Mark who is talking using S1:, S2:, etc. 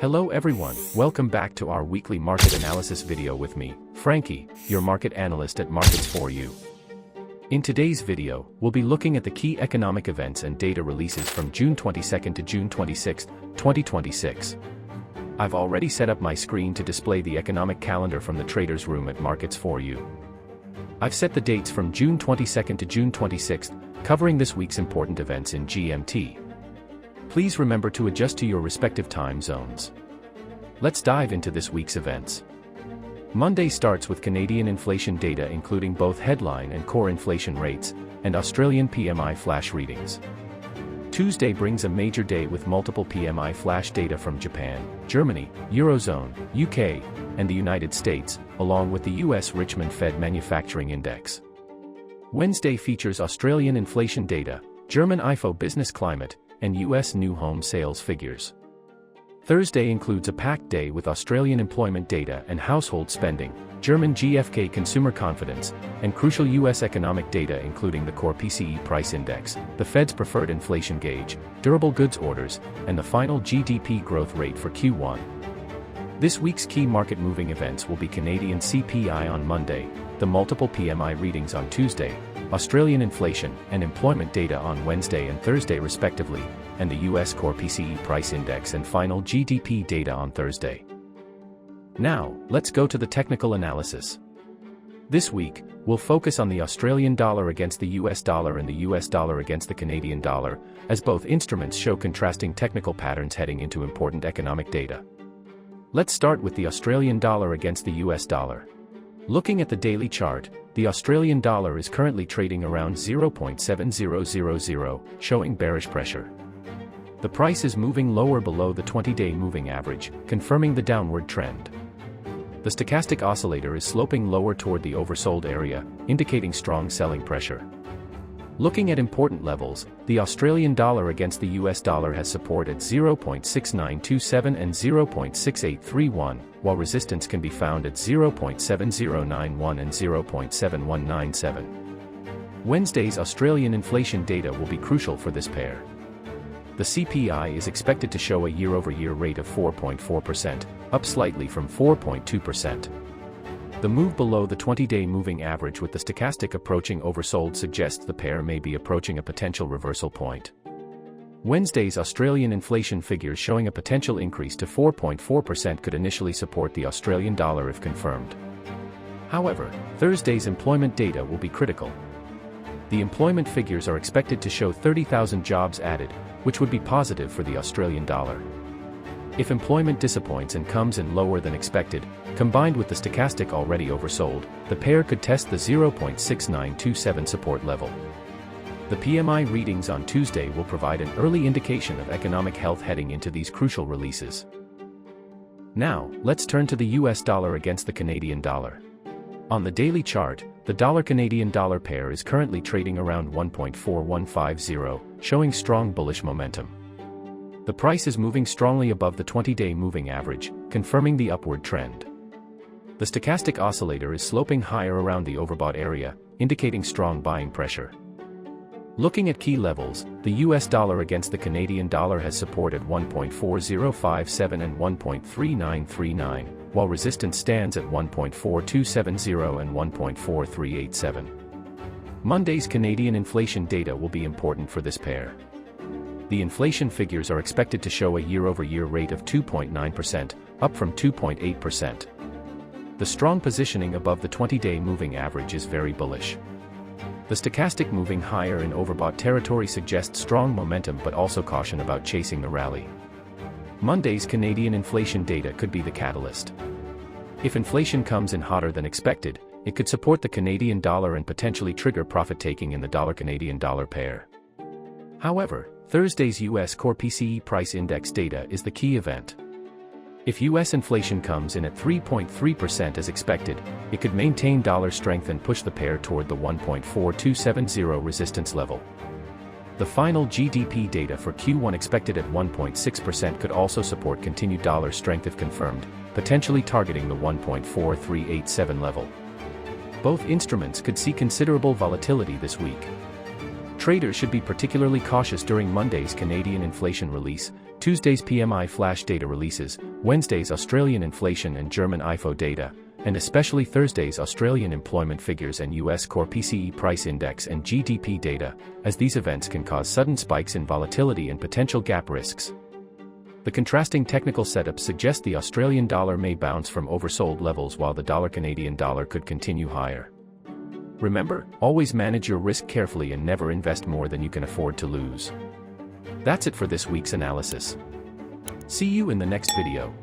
S1: Hello everyone, welcome back to our weekly market analysis video with me, Frankie, your market analyst at Markets4U. In today's video, we'll be looking at the key economic events and data releases from June 22nd to June 26th, 2026. I've already set up my screen to display the economic calendar from the traders room at Markets4U. I've set the dates from June 22nd to June 26th, covering this week's important events in GMT. Please remember to adjust to your respective time zones. Let's dive into this week's events. Monday starts with Canadian inflation data including both headline and core inflation rates, and Australian PMI flash readings. Tuesday brings a major day with multiple PMI flash data from Japan, Germany, Eurozone, UK, and the United States, along with the US Richmond Fed Manufacturing Index. Wednesday features Australian inflation data, German IFO business climate, and US new home sales figures. Thursday includes a packed day with Australian employment data and household spending, German GfK consumer confidence, and crucial US economic data including the Core PCE price index, the Fed's preferred inflation gauge, durable goods orders, and the final GDP growth rate for Q1. This week's key market-moving events will be Canadian CPI on Monday, the multiple PMI readings on Tuesday, Australian inflation and employment data on Wednesday and Thursday respectively, and the US Core PCE price index and final GDP data on Thursday. Now, let's go to the technical analysis. This week, we'll focus on the Australian dollar against the US dollar and the US dollar against the Canadian dollar, as both instruments show contrasting technical patterns heading into important economic data. Let's start with the Australian dollar against the US dollar. Looking at the daily chart, the Australian dollar is currently trading around 0.7000, showing bearish pressure. The price is moving lower below the 20-day moving average, confirming the downward trend. The stochastic oscillator is sloping lower toward the oversold area, indicating strong selling pressure. Looking at important levels, the Australian dollar against the US dollar has support at 0.6927 and 0.6831, while resistance can be found at 0.7091 and 0.7197. Wednesday's Australian inflation data will be crucial for this pair. The CPI is expected to show a year-over-year rate of 4.4%, up slightly from 4.2%. The move below the 20-day moving average with the stochastic approaching oversold suggests the pair may be approaching a potential reversal point. Wednesday's Australian inflation figures showing a potential increase to 4.4% could initially support the Australian dollar if confirmed. However, Thursday's employment data will be critical. The employment figures are expected to show 30,000 jobs added, which would be positive for the Australian dollar. If employment disappoints and comes in lower than expected, combined with the stochastic already oversold, the pair could test the 0.6927 support level. The PMI readings on Tuesday will provide an early indication of economic health heading into these crucial releases. Now, let's turn to the US dollar against the Canadian dollar. On the daily chart, the dollar-Canadian dollar pair is currently trading around 1.4150, showing strong bullish momentum. The price is moving strongly above the 20-day moving average, confirming the upward trend. The stochastic oscillator is sloping higher around the overbought area, indicating strong buying pressure. Looking at key levels, the US dollar against the Canadian dollar has support at 1.4057 and 1.3939, while resistance stands at 1.4270 and 1.4387. Monday's Canadian inflation data will be important for this pair. The inflation figures are expected to show a year-over-year rate of 2.9%, up from 2.8%. The strong positioning above the 20-day moving average is very bullish. The stochastic moving higher in overbought territory suggests strong momentum but also caution about chasing the rally. Monday's Canadian inflation data could be the catalyst. If inflation comes in hotter than expected, it could support the Canadian dollar and potentially trigger profit-taking in the dollar-Canadian dollar pair. However, Thursday's US Core PCE price index data is the key event. If US inflation comes in at 3.3% as expected, it could maintain dollar strength and push the pair toward the 1.4270 resistance level. The final GDP data for Q1 expected at 1.6% could also support continued dollar strength if confirmed, potentially targeting the 1.4387 level. Both instruments could see considerable volatility this week. Traders should be particularly cautious during Monday's Canadian inflation release, Tuesday's PMI flash data releases, Wednesday's Australian inflation and German IFO data, and especially Thursday's Australian employment figures and US Core PCE price index and GDP data, as these events can cause sudden spikes in volatility and potential gap risks. The contrasting technical setup suggests the Australian dollar may bounce from oversold levels while the Canadian dollar could continue higher. Remember, always manage your risk carefully and never invest more than you can afford to lose. That's it for this week's analysis. See you in the next video.